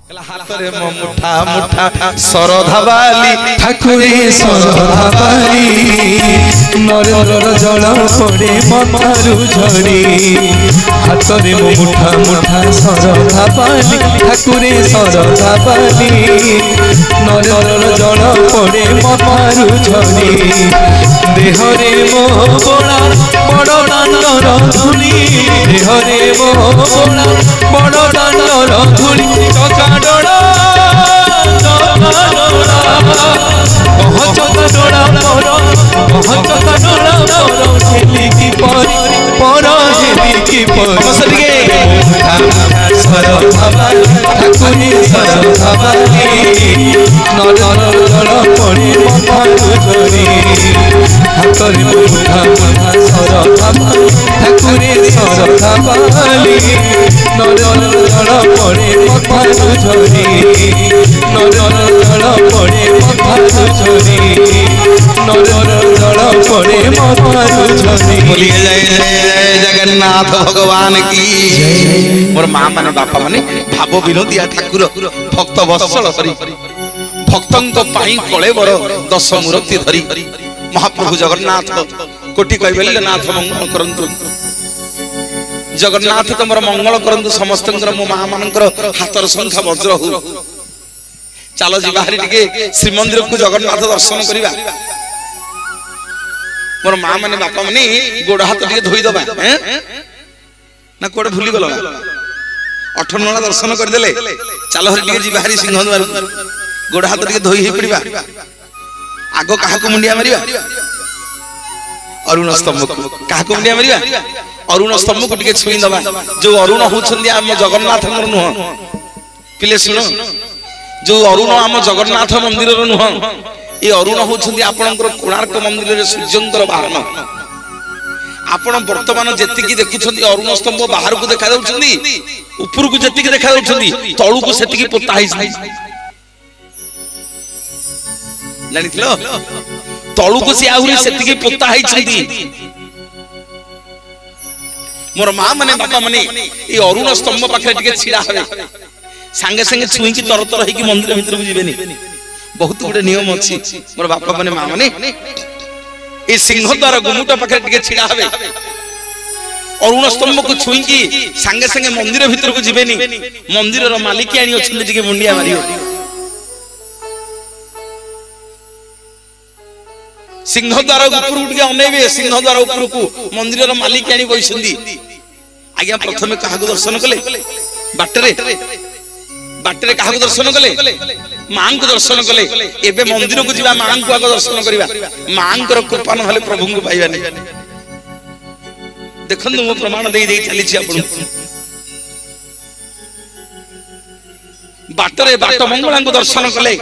हाथरे मुठा मुठा सरधा बाली ठाकुरे सरधा बाली नरर जल पड़े मतारु झड़ी हाथरे मुठा मुठा सरधा बाली ठाकुरे सरधा बाली नरर जल पड़े मतारु झड़ी देहरे मो बोला बड़ दानर धुनी देहरे मो बोला बड़ दानर धुनी चका डोड़ा जगन्नाथ भगवान की मोर माँ माने बापा माने भाव विनोदिया ठाकुर भक्त वत्सल हरि भक्तंक पाई कले बर 10 मूर्ति धरी महाप्रभु जगन्नाथ कोटि कहबेले नाथ मंगल करंतु जगन्नाथ तुमर मंगल करंतु समस्त मो माँ मानकर हाथर संख्या वज्र हो चलो जी बाहरी टिके श्रीमंदिर को जगन्नाथ दर्शन करिबा मोर माँ माने बापा माने गोड़ हाथ टिके धोई दबा ना कोड़े भूली गलो 8 नला दर्शन कर देले चलो हरि टिके जी बाहरी सिंह द्वार गोड़ हाथ टिके धोई हे पड़िबा आगो काहा को मुंडिया मारिबा अरुण स्तंभ को काहा को मुंडिया मारिबा अरुण स्तंभ को टिके छुई दबा जो अरुण होछंदी हम जगन्नाथ मंदिर नुह पिले सुनो जो अरुण आम जगन्नाथ मंदिर नुह ये अरुण होछंदी आपनकर कोणार्क मंदिर रे सूर्यंकर बाहन आपण वर्तमान जेतिकी देखुछंदी अरुण स्तंभ बाहर को देखा जाउछंदी ऊपर को जेतिकी देखा जाउछंदी तळु को सेतिकी पोता हिस जानिथिलो तळु को से आहुरी सेतिकी पोता हिसंदी मोर मां माने बापा माने ये अरुण स्तंभ पाखे टिके छिड़ा हवे संगे संगे छुई की तर तर हेकी मंदिर भीतर को जिबेनी बहुत गुडे नियम अछि मोर बापा माने मां माने ए सिंह द्वार गुमुट पाखे टिके छिड़ा हवे अरुण स्तंभ को छुई की संगे संगे मंदिर भीतर को जिबेनी मंदिर रो मालिक आनी अछि टिके मुंडिया मारियो सिंह द्वार ऊपर टिके अनेबे सिंह द्वार ऊपर को मंदिर रो मालिक आनी बइसंदी आज्ञा प्रथमे काहा को दर्शन कले बाटरे कहा दर्शन कले मां को दर्शन कले एबे मंदिर को जीवा मां को आगे दर्शन करिबा मां को कृपा न हले प्रभु को पाइबानी देखन मो प्रमाण दे दे चली छी आपन बाटरे बाट मंगला को दर्शन कले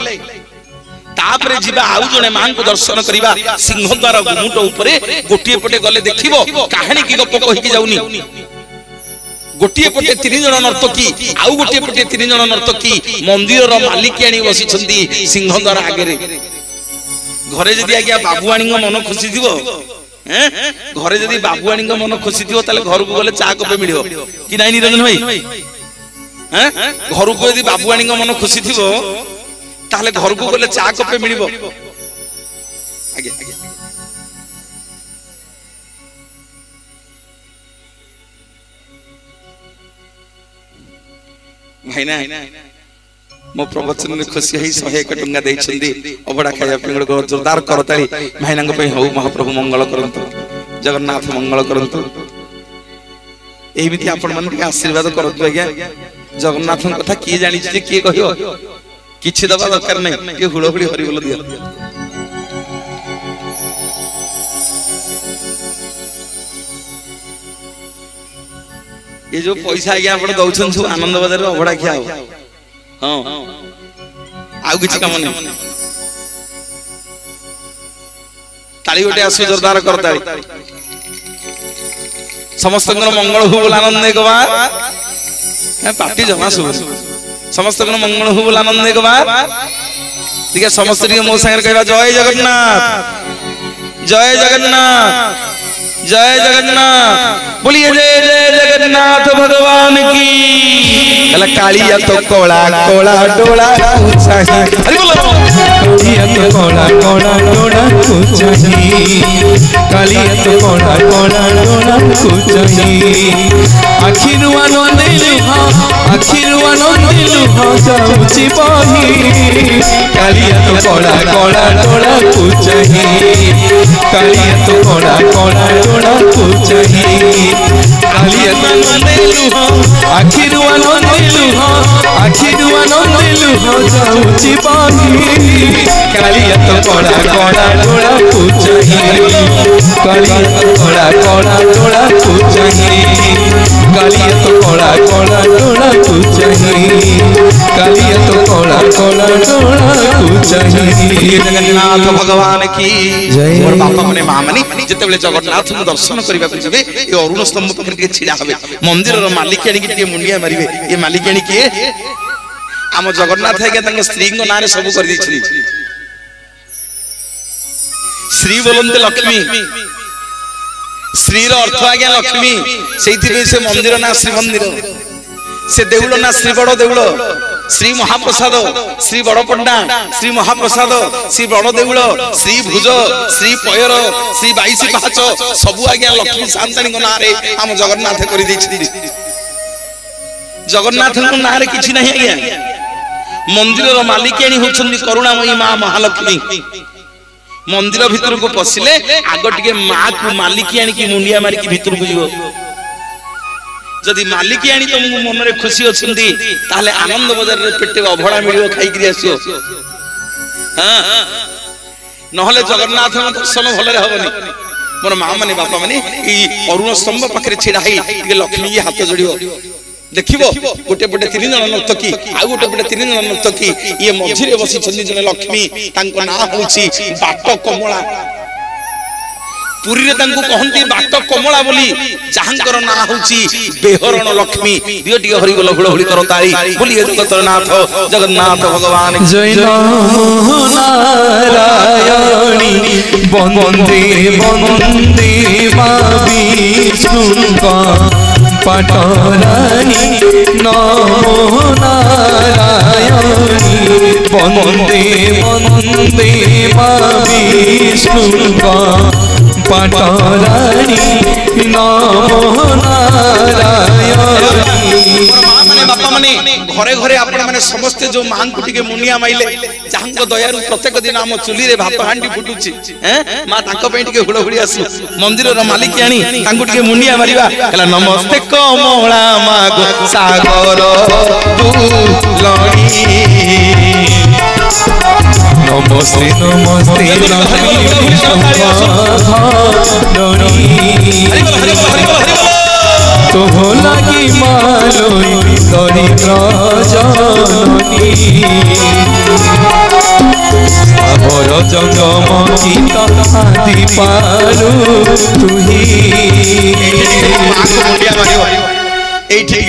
तापरे जीवा आउ जने मां को दर्शन करिबा सिंह द्वार गुमुट ऊपरे गोटिए पटे गले देखिबो कहानी की गप कहि की जाउनी गोटिए पटे 3 जण नर्तकी आउ गोटिए पटे 3 जण नर्तकी मंदिर रो मालिक आनी बसी छंदी सिंह द्वार आगे रे घरे जदी आज्ञा बाबुआणी को मन खुशी दिबो हैं घरे जदी बाबुआणी को मन खुशी दिबो ताले घर को गले चा कपे मिलियो कि नाही निरंजन भाई हैं घर को जदी बाबुआणी को मन खुशी दिबो ताले घर को गले चा कपे मिलिबो आगे भाई ना मो प्रवचन में खुशी है 101 टंगा दे छंदी अबडा खाया पिंगड़ को जोरदार करताली भाईना को पे हो महाप्रभु मंगल करंतु जगन्नाथ मंगल करंतु एही मिति आपण मन के आशीर्वाद करतु आज्ञा जगन्नाथ कथा की जानि छी की कहियो किछि दबा दरकार नै के हुळहुळी हरि बोल दिया ये जो पैसा आज्ञा आपण दउछन सब आनंद बाजार रे अबडा खिया हो हां आउ किछ काम नै ताली गोटे आसु जोरदार करताली समस्त मंगल हो बोल आनंद एक बार पार्टी जमा सुब समस्त मंगल हो बोल आनंद एक बार ठीक है समस्त मो संगे कहबा जय जगन्नाथ जय जगन्नाथ जय जगन्नाथ बोलिए जय जय जगन्नाथ भगवान की। कहला कालिया तो कोला कोला डोला चाहिए हरि बोल कालिया तो कोला कोला डोला चाहिए कालिया तो कोला कोला डोला चाहिए आखिर आनंद लुह जाऊची बही कालिया तो कोला कोला डोला चाहिए कालिया तो कोला कोला डोला चाहिए कालिया तो आखिर आनंद लुह जाऊची बही कालिया तो कोला कोला डोला चाहिए कालिया तो कोला कोला डोला चाहिए कालिया तो कोला कोला डोला चाहिए कालिया तो कोला कोला डोला चाहिए। जगन्नाथ भगवान की जय। मोर बापा मने मां माने जेतेबेले जगन्नाथ को दर्शन करबा को जेबे ए अरुण स्तंभ पकड़ के छिड़ा हबे मंदिर रो मालिक आनी के मुंडिया मारिबे ए मालिक आनी के आम जगन्नाथ है के स्त्री को नारे सब कर दी श्री बोलते लक्ष्मी श्री अर्थ आज्ञा लक्ष्मी से मंदिर ना श्री मंदिर से देउल ना श्री बड़ देउल श्री महाप्रसाद श्री बड़ पंडा श्री महाप्रसाद श्री बड़ देउल श्री भुज श्री पयर श्री 22 पाहाच सबु आज्ञा लक्ष्मी शांतानी ना रे आम जगन्नाथ कर दी जगन्नाथ ना रे किछि नहीं आज्ञा मंदिर मालिकाणी होछन्ती करुणामयी मां महालक्ष्मी मंदिर भीतर को पसिले आग टिके मां को मालिकी आनी की मुंडिया मारी की भीतर को जीवो जदि मालिकी आनी तुमको मन रे खुशी अछंती ताले आनंद बाजार रे पेटे अभड़ा मिलियो खाई करी आसियो हां नहले जगन्नाथ दर्शन भले रे होबनी मोर मां माने बापा माने ई अरुण स्तंभ पाखरे छिड़ा है टिके लक्ष्मी हाथ जोड़ियो देखिबो गोटे पटे 3 जन नर्तकी आ गोटे पटे 3 जन नर्तकी ये मझिरे बसी छन्दी जने लक्ष्मी तांको ना होछि बाट कमला पुरी रे तांको कहंती बाट कमला बोली जाहंकर ना होछि बेहरण लक्ष्मी दियो टिके हरि बोल हुळहुळी करो तारी बोलिए जगन्नाथ जगन्नाथ भगवान जय नारायणी वंदे वंदे मां विष्णु पटरानी नमो नारायणी वंदे वंदे मां विष्णु पटरानी नमो नारायणी। बापा माने घरे घरे आपण माने समस्त जो मां को टिके मुनिया माइले जाहंको दयारु प्रत्येक दिन हम चुली रे भात हांडी फुटुची हैं मां ताको पे टिके हुळहुळी आसु मंदिर रो मालिक आनी तांको टिके मुनिया मारिबा कहला नमस्ते कमला मागो सागर दुलणी नमस्ते नमस्ते तो लगी मालोई दरिद्र जननी आवर जंगम चित आदि पालु तुही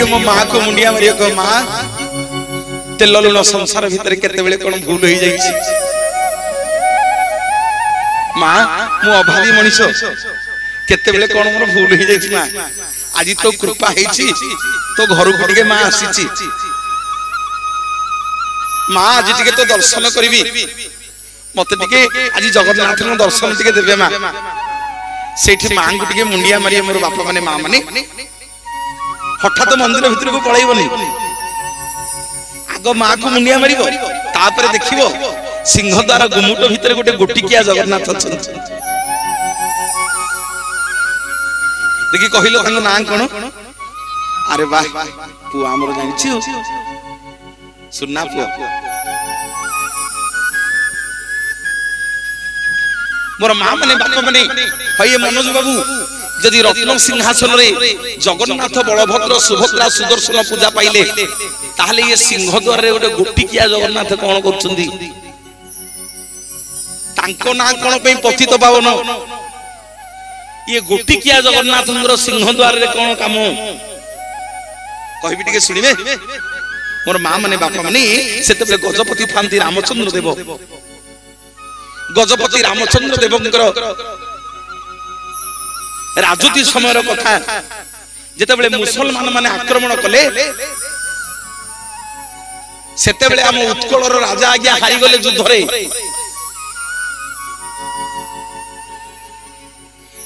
मो मां को मुंडिया मारियो को मां तेल लुण संसार भीतर केते बेले कोन भूल होई जाईछि मां मु अभावी मनिषो केते बेले कोन मोर भूल होई जाईछि मां आज तो कृपा हेछि तो घर को टिके मां आसीछि मां आज टिके तो दर्शन करबी मते टिके आज जगन्नाथ को दर्शन टिके देबे मां सेठी मां को टिके मुंडिया मारिए मोर बापा माने मां माने हठात मंदिर भीतर को पळाइबनी आगो मां को मुंडिया मारिबो तापर देखिबो सिंहद्वार गुमुट भीतर गोटे गोटिकिया जगन्नाथ अछंती देखि कहिलो तांको नाम कोन अरे वाह तू हमर जानिछि सुनना पुआ मोर मां माने बापा माने हये मनोज बाबू जदि रत्न सिंहासन रे जगन्नाथ बलभद्र सुभद्रा सुदर्शन पूजा पाइले ताहले ये सिंहद्वार रे गोटे गोटिकिया जगन्नाथ कोन करछंदी तांको ना कोन पे पतित पावन ये गोटिकिया जगन्नाथ सिंहद्वार रे कोन काम कहबी टिके सुनिबे मोर मां माने बापा माने सेते गजपति थांती रामचंद्र देव गजपति रामचंद्र देवंकर राजती समय कथा जेते मुसलमान माने आक्रमण कले सेते बेले हम उत्कलर राजा आज्ञा हारी गले युद्धरे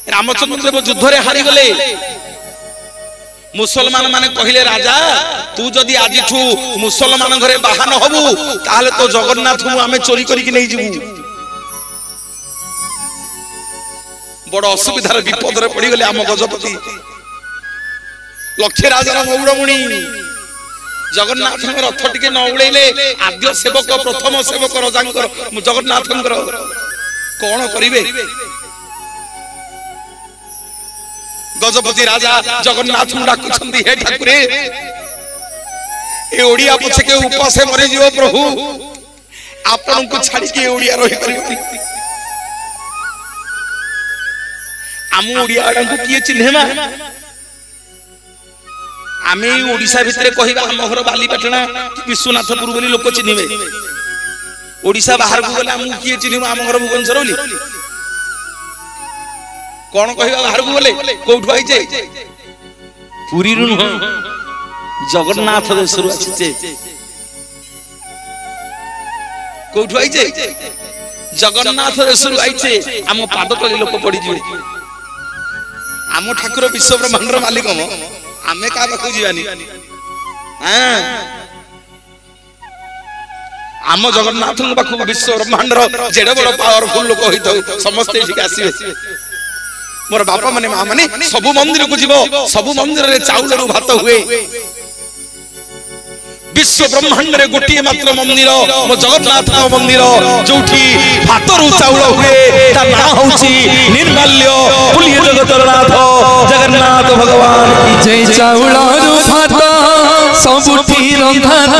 रामचंद्र देव युद्धरे हारी गले मुसलमान माने कहले राजा तू जदि आज मुसलमान घरे बाहन हबु ताले तो जगन्नाथ आमे चोरी करिक नै जिवु बड़ असुविधार विपद रे पड़ी गले आम गजपति लक्ष्य राजार मौड़मुणी जगन्नाथ रथ टिके न उड़ेले आद्य सेवक प्रथम सेवक राजांकर जगन्नाथ कौन करिवे गजपति राजा जगन्नाथ डाकुछंती हे ठाकुरे ए ओडिया पछे के उपासे मरि जीव प्रभु आपन को छाड़ी के ओडिया रहि परिबती आम ओडिया को किए चिन्हेमा आमे ओडिसा भितरे कहिबा हम घर बालीपाटना विश्वनाथपुर बोली लोक चिन्हिबे ओडिसा बाहर को गला हम किए चिन्हिबा हम घर भुवनेश्वर बोली कौन कहिबा बाहर को बोले कोठु आइजे पुरी रु न जगन्नाथ देशरु आछे कोठु आइजे जगन्नाथ देशरु आइछे हम पाद तले लोक पड़ी जिवे हम ठाकुर विश्व ब्रह्मांडर मालिक हम आमे का पाखु जीवानी हां आम जगन्नाथ पाखु विश्व ब्रह्मांडर जेडे बड़ पावरफुल लोक होइतो समस्त एठी आसीबे मोर बापा माने मां माने सब मंदिर को जीवो सब मंदिर रे चाउल रु भात हुए विश्व ब्रह्मांड रे गोटिए मात्र मंदिर मो जगन्नाथ मंदिर जोठी भात रु चाउल हुए ता ना होची निर्माल्य पुलिय जगतनाथ जगन्नाथ भगवान की जय चाउल रु भात सबुठी रंधात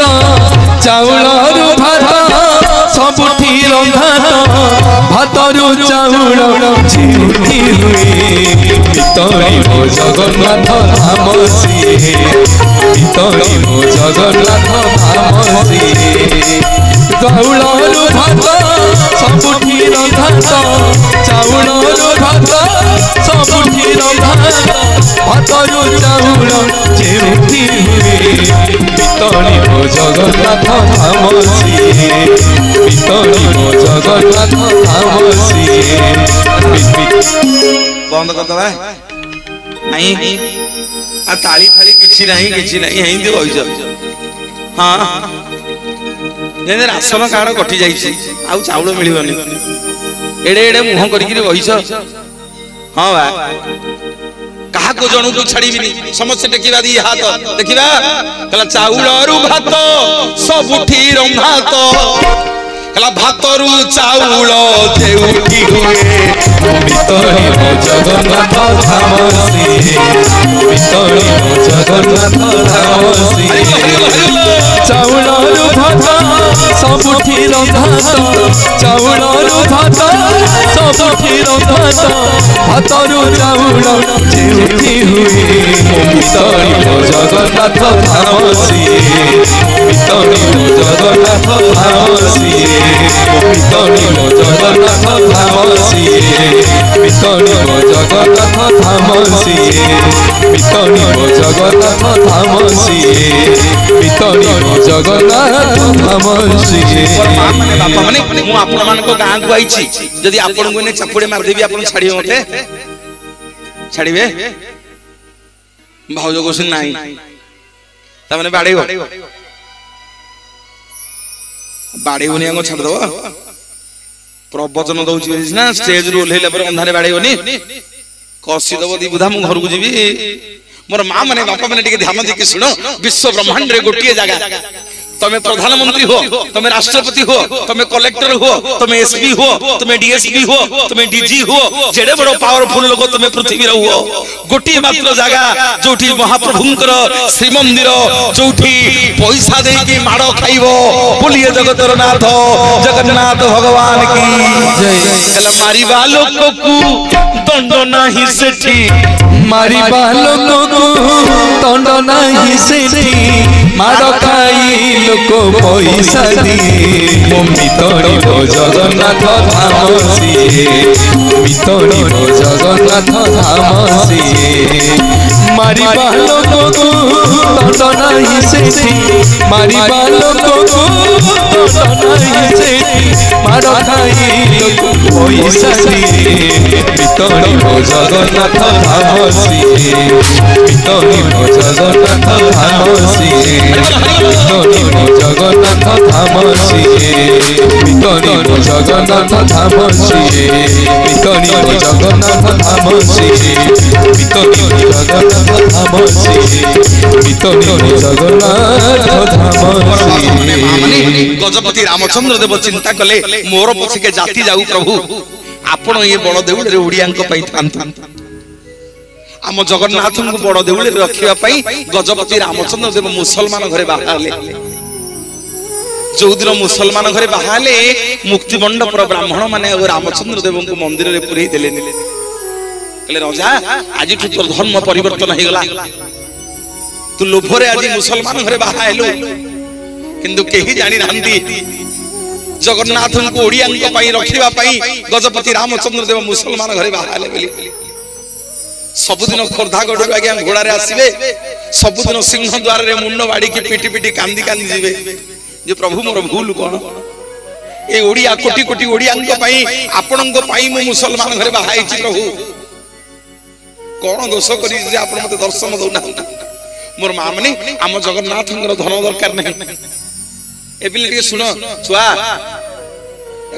चाउल रु भात सबुठी रंधात भात रु चाउल जिउठी हुए भितरी मो जगन्नाथ धाम सिए भितरी मो जगन्नाथ धाम सिए चाउल रु भात सबुठी रंधात चाउल रु भात सबुठी रंधात भात रु चाउल जिउठी हुए भितरी मो जगन्नाथ धाम सिए भितरी मो जगन्नाथ धाम सिए बंद कर दबा नहीं आ ताली फाली किछि नहीं हिंदी होइछ हां जेने राशन कार्ड कटि जाइछि आउ चाउल मिलिबनी एडे एडे मुह करिकि होइछ हां बा कहा को जणु को छाड़ीबिनी समस्त टेकिबा दी हाथ देखिबा कला चाउल रु भात सब उठी रंभात कला भात रु चाउल देउठी हुए भितरी मो जगन्नाथ धाम सिए भितरी मो जगन्नाथ धाम सिए चाउल रु भात सबुठी रंधात चाउल रु भात सबुठी रंधात भात रु चाउल जिउठी हुए भितरी मो जगन्नाथ धाम सिए भितरी मो जगन्नाथ धाम सिए भितरी मो जगन्नाथ धाम सिए भितरी मो जगन्नाथ धाम सिए भितरी मो जगन्नाथ धाम सिए भितरी मो जगन्नाथ धाम सिए मां माने बापा माने मु आपण मान को गां को आइछि जदी आपण को ने चपुड़े मार देबी आपण छाड़ियो मते छाड़ीबे भाउजो को सुन नाही त माने बाडेगो बाडेगो ने छाड़ दो प्रवचन दउछि ना स्टेज रो लेला पर अंधारे बाडेगोनी कसी दबो दी बुधा मु घर को जीवी मोर मां माने बापा माने टिके ध्यान देके सुनो विश्व ब्रह्मांड रे गोटिए जगह तमे प्रधानमंत्री हो तमे राष्ट्रपति हो तमे कलेक्टर हो तमे एसपी हो तमे डीएसपी हो तमे डीजी हो जेडे बड़ो पावरफुल लोग तमे पृथ्वी रे हो गोटी मात्र जगह जोठी महाप्रभुंकर श्री मंदिर जोठी पैसा दे के माड़ो खाइबो बोलिए जगतर नाथ जगन्नाथ भगवान की जय कला मारीबा लोक को दंड नाही सेठी मारीबा लोक को दंड नाही सेठी माड़ खाई लोक पैसा दिए मो मितरिब जगन्नाथ धाम सिए मितरिब जगन्नाथ धाम सिए मारिबा लोककु दंड नाही सेठी मारिबा लोककु दंड नाही सेठी मार खाई लोक पैसा दिए मितरिब जगन्नाथ धाम सिए मितरिब जगन्नाथ धाम सिए मितरिब जगन्नाथ धाम सिए मितरिब जगन्नाथ धाम सिए मितरिब जगन्नाथ धाम सिए मितरिब जगन्नाथ धाम सिए मितरिब जगन्नाथ धाम सिए गजपति रामचंद्र देव चिंता कले मोर पछके जाति जाऊ प्रभु आपण ये बड़ देउल रे ओडिया को पई थांतु आम जगन्नाथ को बड़ देउल रे रखिया पई गजपति रामचंद्र देव मुसलमान घरे बाहाले जो दिन मुसलमान घरे बाहाले मुक्ति मंडपर ब्राह्मण माने रामचंद्र देव को मंदिर रे पुरई देले कहले राजा आज तोर धर्म परिवर्तन हो गला तू लोभरे आज मुसलमान घरे बाहालु किंतु केही जानी नांदी जगन्नाथ को ओडिया पई रखिबा पई गजपति रामचंद्र देव मुसलमान घरे बाहाले बेली सबुदिन खोर्धा गडु आज्ञा घोड़ा रे आसीबे सबुदिन सिंह द्वार रे मुंड बाड़ी की पिटी पिटी कांदी कांदी जीवे जे प्रभु मोर भूल कोन ए ओडिया कोटी कोटी ओडिया पई आपनक पई मु मुसलमान घरे बाहाई छी प्रभु कोन दोष करी जे आपन मते दर्शन दउना मोर मां माने आम जगन्नाथ धन दरकार नहीं एबिले टिके सुनो छुआ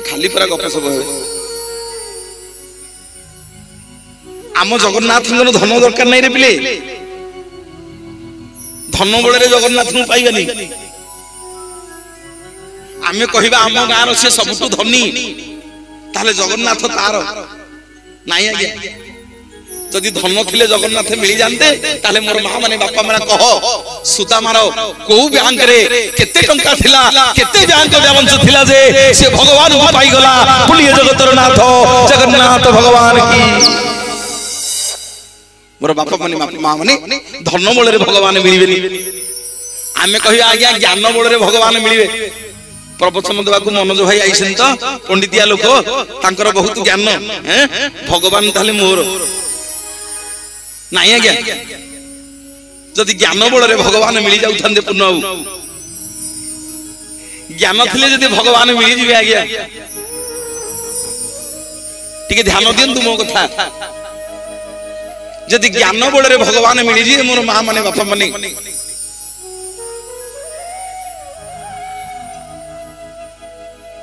खाली पूरा गप सब आम जगन्नाथ धन दरकार नहीं रे पिले धन बळे रे जगन्नाथ को पाइबानी आमे कहिबा आम गाँव से सबुठु धनी ताले जगन्नाथ तार नाई आज्ञा जदि धन थिले जगन्नाथ मिली जानते ताले मोर मां माने बापा माने कह सुता मारो को बैंक रे केते टंका थिला केते बैंक बैलेंस थिला जे से भगवान को पाई गला बोलिए जगतर नाथ जगन्नाथ भगवान की मोर बापा माने मां माने धन बळ रे भगवान मिलिबेनी आमे कहि आज्ञा ज्ञान बळ रे भगवान मिलिबे प्रवचन देवा को मनोज भाई आइसन तो पंडितिया लोक तांकर बहुत ज्ञान भगवान ताले मोर नाई आज्ञा जदि ज्ञान बल रे भगवान मिली जाऊ थांदे पुनः ज्ञान थिले जदि भगवान मिली जिवे आज्ञा टिके ध्यान दियंतु मो कथा जदि ज्ञान बल रे भगवान मिली जिवे मोर मां माने बापा माने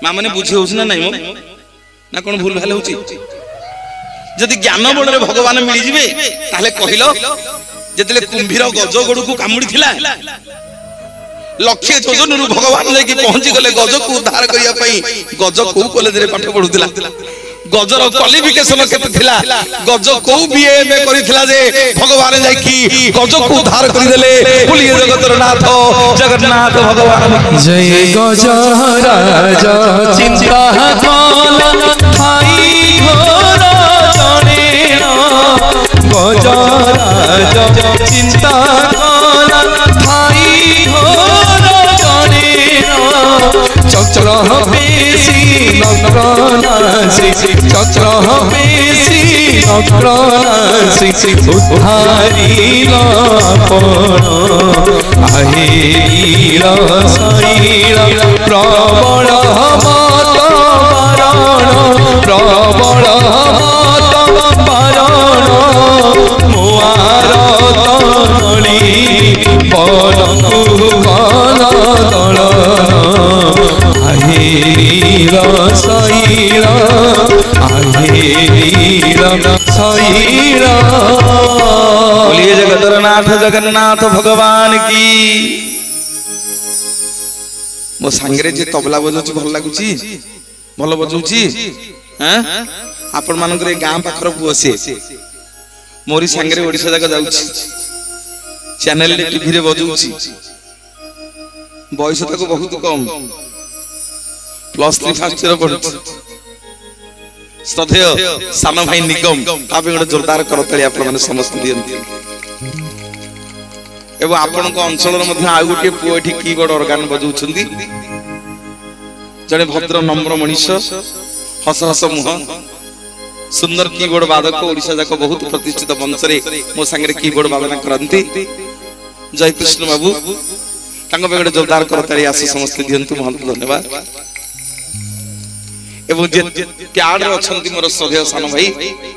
मां माने बुझे होछ ना नहीं मो ना कोन भूल भाले होची जदि ज्ञान बल रे भगवान मिली जिवे ताले कहिलो जेतले कुंभीर गज गोड़ को कामुड़ी थिला लक्ष्य जोजन रु भगवान लेके पहुंची गले गज को उद्धार करिया पई गज को कॉलेज रे पाठ पढुतिला गजर क्वालिफिकेशन केते थिला गज को बीए में करिथिला जे भगवान जाई की गज को उद्धार करि देले बोलिए जगतर नाथ जगन्नाथ भगवान जय गजराज चिंता कला थाई घोर गजराज चिंता कला थाई घोर चक्र पेशी नक्रनासी चक्र पेशी नक्रनासी उद्धारिल आपण আহিল শৈল प्रबल मत बारण प्रबल मत बारण मुआर तली बलकु कल दलन আহিল শৈল আহিল শৈল बोलिए जगन्नाथ जगन्नाथ भगवान की मो सांगरे जे तबला बजौची भल लागुची भल बजौची हैं आपण मानकर गां पाखर पुअसे मोरी सांगरे ओडिसा जागा जाउची चैनल टीवी रे बजौची बयस तक बहुत कम +3 फर्स्ट ईयर पढुची श्रद्धेय सान भाई निगम तापे गोटे जोरदार करताली आपण माने समस्त दियंती एवं आपण अंचल आउ गोटे पुओ एठी कीबोर्ड ऑर्गन बजाउछंती जड़े भद्र नम्र मनीष हस हस मुह सुंदर कीबोर्ड वादक ओडिशा जाक बहुत प्रतिष्ठित मंच रे मो संगे कीबोर्ड वादन करंती जय कृष्ण बाबू तांको बेगडे जोरदार करताली आसी समस्त दियंतु बहुत धन्यवाद एवं जे प्यार रे अछंती मोर श्रद्धेय सान भाई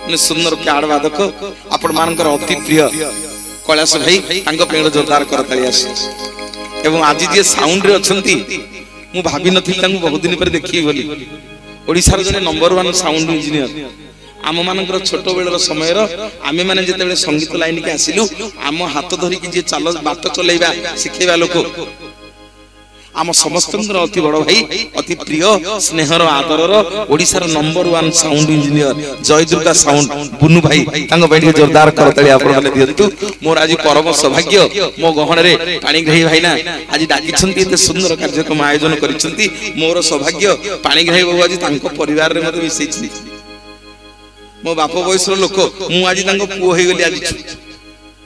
ने सुंदर प्यार वादक आपण मानकर अति प्रिय कैलाश भाई तांको बेगडे जोरदार करताली आसी एवं आज जे साउंड रे अछंती मु भाबी नथि तांको बहुत दिन पर देखि बोली ओडिसा रे जने नंबर 1 साउंड इंजीनियर आम मानकर छोट बेलर समय आमे माने जेते संगीत लाइन के आसिलु आम हाथ धरि कि जे चल बात चलैबा सिखेबा लोक आम समस्त अति बड़ भाई अति प्रिय स्नेहर आदरर ओडिसा रो number 1 sound engineer Jai Durga sound बुनु भाई तांको बैठी जोरदार करतली आपण माने दियंतु मोर आज परम सौभाग्य मो गहण रे पाणीग्राही भाई ना आज डाकी छंती एते सुंदर कार्यक्रम आयोजन करिसंती मोर सौभाग्य पाणीग्राही बाबू आज तांको परिवार रे मते मिसैछि मो बाप बयसर लोक मु आज तांको पुओ हे गली आज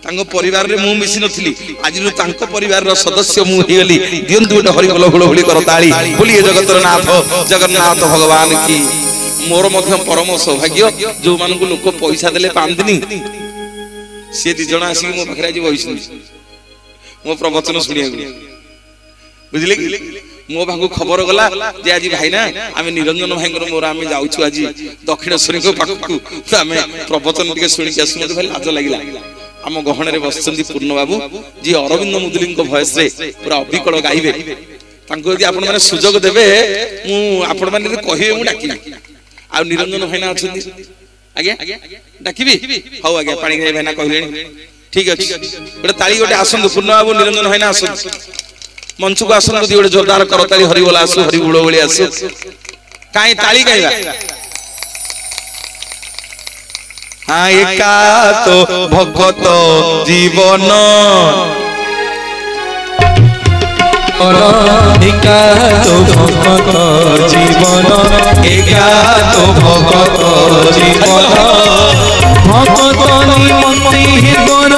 तांको परिवार रे मु मिसी नथिली आज नु तांको परिवार रो सदस्य मु हे गली दियंतु गोटे हरि बोल हुलहुली करताली बोलिए जगतर नाथ जगन्नाथ भगवान की मोर मध्य परम सौभाग्य जो मान को लोक पैसा देले पांदिनी से दि जणा आसी मो पाखरे आज बइसनी मो प्रवचन सुनिया बुझिले मो भागु खबर गला जे आज भाई ना आमे निरंजन भाई मोर आमे जाउछु आज दक्षिणेश्वरी को पाखकु आमे प्रवचन टिके सुनि के आसु मते भाई लाज लागिला आम गहण रे बसचंदी पूर्ण बाबू जी अरविंद मुदुली को वॉइस रे पूरा अभिकल गाइबे तांको यदि आपण माने सुजोग देबे मु आपण माने कहिबे मु डाकिबी आ निरंजन भाई ना अछंदी आज्ञा डाकिबी हौ आज्ञा पानी भाई ना कहलेनी ठीक अछि गोटे ताली गोटे आसंदु पूर्ण बाबू निरंजन भाई ना आसंदु मंच को आसंदु दी गोटे जोरदार करताली हरि बोला आसु हरि बुलो बळी आसु काई ताली गाइबा हाँ एका तो भगत जीवन एका तो भगत जीवन एका तो भगत जीवन भगत निमंती हितन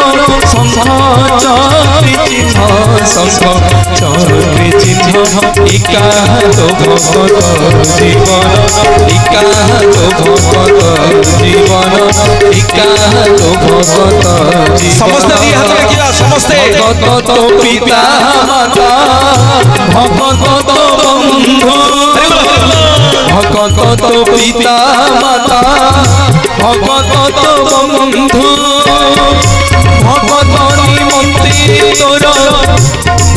संघ चौरी चिन्ह एका तो भगत जीवन एका तो भगत जीवन एका तो भगत समस्त दी हाथ में किया समस्त भगत तो पिता माता भगत तो बंधु भगत तो पिता माता भगत तो बंधु भगत निमंती तोर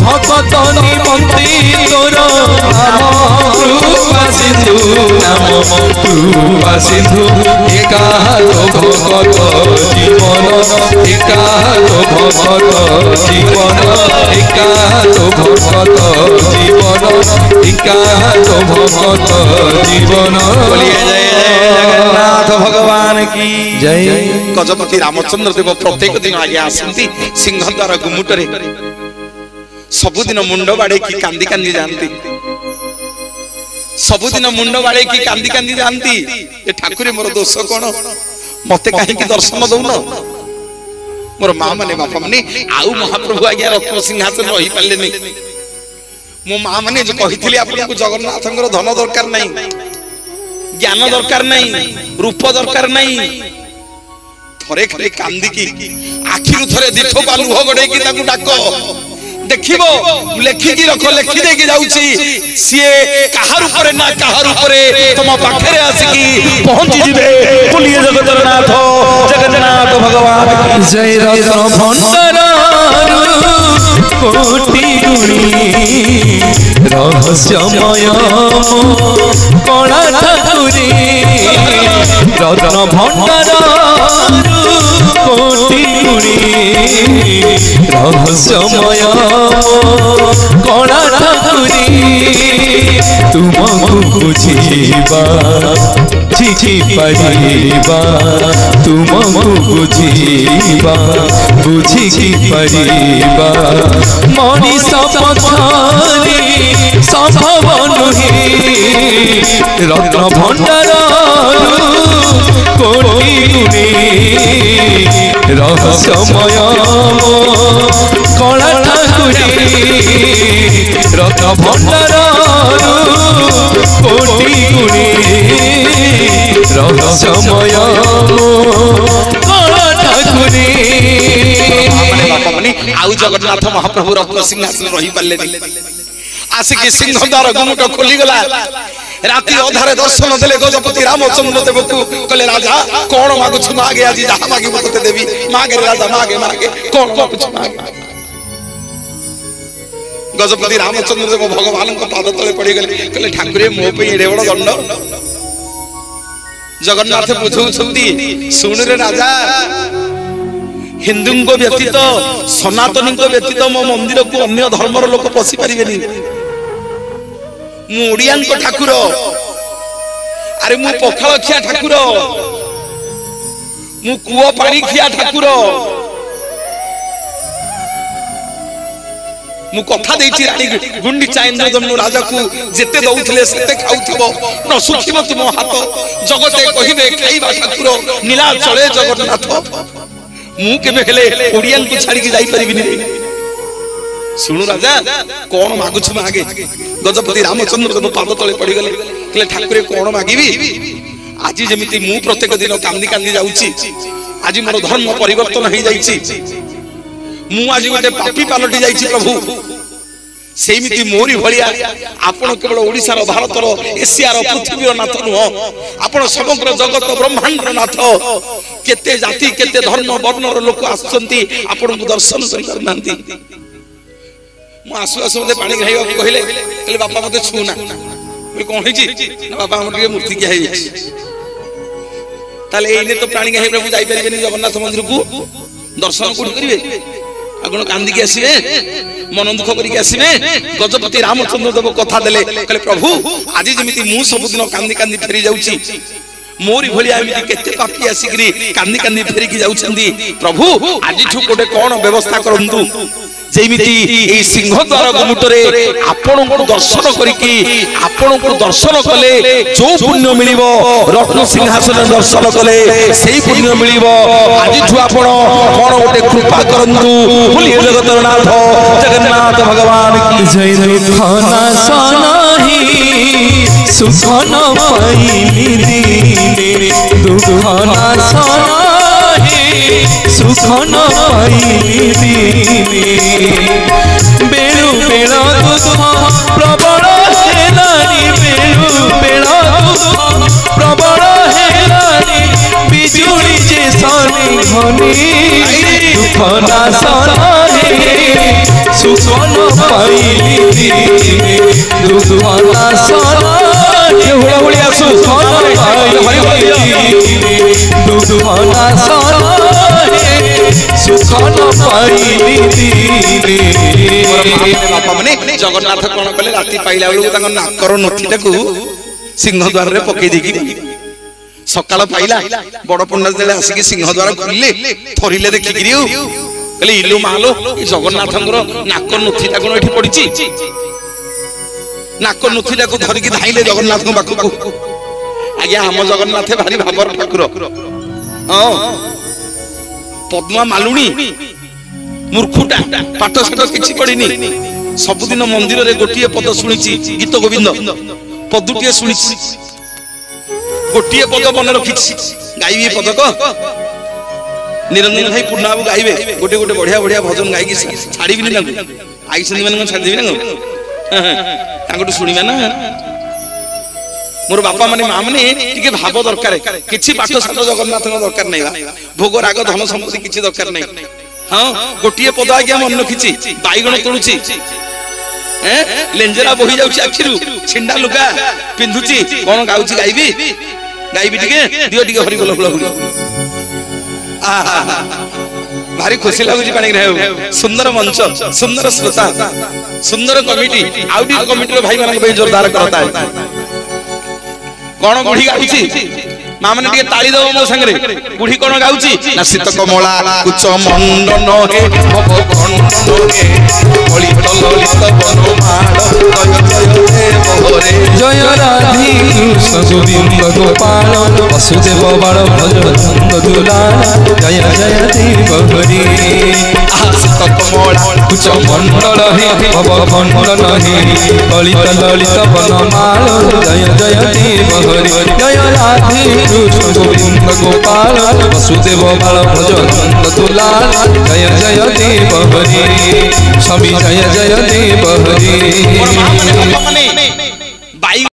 भगत निमंती तोर कृपा सिंधु नाम कृपा सिंधु एका तो भगत जीवन एका तो भगत जीवन एका तो भगत जीवन एका तो भगत जीवन बोलिए जय जगन्नाथ भगवान की जय गजपति रामचंद्र देव प्रत्येक दिन आगे आसंती सिंहद्वार गुमुटरे सबुदिन मुंड बाड़े की कांदी कांदी जानती सबुदिन मुंड बाड़े की कांदी कांदी जानती ए ठाकुरे मोर दोष कोन मते काहे की दर्शन दउन मोर मां माने बापा माने आउ महाप्रभु आज्ञा रत्न सिंहासन रही पाले नै मो मां माने जो कहिथिली आपन को जगन्नाथंकर धन दरकार नै ज्ञान दरकार नै रूप दरकार नै थरे खाली कांदी की आखिरु थरे दिठो बालू हो गडे की ताकू डाको देखिबो लेखि की रखो लेखि दे के जाउची सिए काहार ऊपर ना काहार ऊपर तुम पाखरे आसी पहुंच जिबे बोलिए जगन्नाथ जगन्नाथ भगवान जय रत्न भंडार कोटि गुणी रहस्यमय कणा ठाकुरी रत्न भंडार कोटि गुणी रहस्यमय कणा ठाकुरी तुमको बुझिबा चिठी परिबा तुमको बुझिबा बुझिकी परिबा मनीष पछारी संभव नुहे रत्न भंडार कोटि गुणी रहस्यमय कला ठाकुरी रत्न भंडार कोटि गुणी रहस्यमय कला ठाकुरी आउ जगन्नाथ महाप्रभु रत्न सिंहासन रही पारे आसिकी सिंह द्वार गुमुट खोली गला राति अधारे दर्शन देले गजपति रामचंद्र देव को कहले राजा कौन मागुछु मागे आज जहा मागे तते देवी मागे राजा मागे मागे कौन मागुछु मागे गजपति रामचंद्र देव भगवान को पाद तले पड़ी गले कहले ठाकुरे मो पे एडे बड़ दंड जगन्नाथ बुझौछंती सुन रे राजा हिंदू को व्यतीत सनातनी को व्यतीत मो मंदिर को अन्य धर्मर लोक पशि पारिबेनी मु ओडियान को ठाकुर अरे मु पखाल खिया ठाकुर मु कुओ पानी खिया ठाकुर मु कथा देछि रानी गुंडीचा इंद्रदम्नु राजा को जेते दउथले सेते खाउथबो न सुखिबो तुम हाथ जगते कहिबे खाइबा ठाकुर नीला चले जगन्नाथ मु केबे हेले ओडियान को छाड़ी के जाई परिबिनी सुनु राजा कौन मागुछु मागे गजपति रामचंद्र देव पाद तले पड़ी गले कहले ठाकुरे कौन मागिबी आज जेमिति मु प्रत्येक दिन कांदी कांदी जाउची आज मोर धर्म परिवर्तन हो जाइछि मु आज गोटे पापी पालटी जाइछि प्रभु सेमिति मोरी भलिया आपण केवल ओडिसा रो भारत रो एशिया रो पृथ्वी रो नाथ नुह आपण समग्र जगत ब्रह्मांड रो नाथ केते जाति केते धर्म वर्ण रो लोक आछंती आपण को दर्शन करि करनांती मु आसु आसु मते पानी खाइबा कहले कहले बापा मते छूना बोले कोन हिची ना बापा हमर के मूर्ति के है ताले एने तो प्राणी खाइ प्रभु जाई परिबेनी जगन्नाथ मंदिर को दर्शन कोड करिवे आगुण कांदी के आसीबे मन दुख करी के आसीबे गजपति रामचंद्र देव कथा देले कहले प्रभु आज जेमिति मु सब दिन कांदी कांदी फेरी जाउची मोरी भलिया एमिति केते पापी आसीकरी कांदी कांदी फेरी की जाउछंदी प्रभु आज ठु कोटे कोन व्यवस्था करंतु जेमिति ए सिंह द्वार गुमुटरे आपण को दर्शन करिकी आपण को दर्शन कले जो पुण्य मिलिबो रत्न सिंहासन दर्शन कले सेही पुण्य मिलिबो आज ठु आपण कोन ओटे कृपा करंतु बोली जगतनाथ जगन्नाथ भगवान की जय दुखना सनाही सुखन पाइली दीने दुखना सनाही सुखन पाइली दीने बेलु बेला दुख प्रबल हेलानी बेलु बेला दुख प्रबल हेलानी बिजुली जे सनी घनी दुखना सनाही सुखन पाइली दीने दुखना सनाही हुड़िया सुखन पाइली दुखना सनाही सुखन पाइली दीने बापा माने जगन्नाथ कोन कले राति पाइला बेलु तांग नाकर नथिटा को सिंह द्वार रे पकई देकी सकाळ पाइला बड़ पंडित देले आसी सिंह द्वार खुलले थरिले देखि गिरिउ कहले इलु मालो ए जगन्नाथंगर नाकर नथिटा कोन एठी पडिची नाकर नथिटा को धरि की धाइले जगन्नाथ को बाकु आज्ञा हम जगन्नाथ भारी भाबर ठाकुर हां पद्मा मालुणी मूर्खुटा पाठ साठ किछि पढ़िनी सबुदिन मंदिर रे गोटिए पद सुनिछि गीत गोविंद पदुटिए सुनिछि गोटिए पद मन रखिछि गाइबे पद को निरंजन भाई पूर्णाबू गाइबे गोटे गोटे बढ़िया बढ़िया भजन गाइकी छाड़ीबिनी ना आई सनी मन छाड़ देबी ना तांगटु सुनिबा ना मोर बापा माने मां माने टिके भाव दरकार किछि पाठ साठ जगन्नाथ दरकार नै भोग राग धन संपत्ति किछि दरकार नै हां गोटिए पद आज्ञा मन रखिछि बाईगण तोळुछि लेंजरा बोही जाउछि आखिरु छिंडा लुका पिंधुछि कोन गाउछि गाइबी टिके दियो टिके हरि बोल बोल आहा भारी खुशी लागुछि पानी रहउ सुंदर मंच सुंदर श्रोता सुंदर कमिटी आउडी कमिटी रो भाई मानन पे जोरदार करता है कोन बुढ़ी गाउछि मां माने टिके ताली दो मो संगे बुढ़ी कोन गाउछि ना सीत कमला कुच मंडन हे भव खंडन हे बलि ललित बनमाल जय जय हे मोरे जय राधी कृष्ण गोविंद गोपाल वसुदेव बाल भज नंद दुलाल जय जय देव हरि आसित कमला कुच मंडल हे भव खंडन हे ललित ललित वनमाल जय जय देव हरि जय राधे कृष्ण गोविंद गोपाल वसुदेव बाल भज नंद दुलाल जय जय देव हरि स्वामी जय जय देव हरि।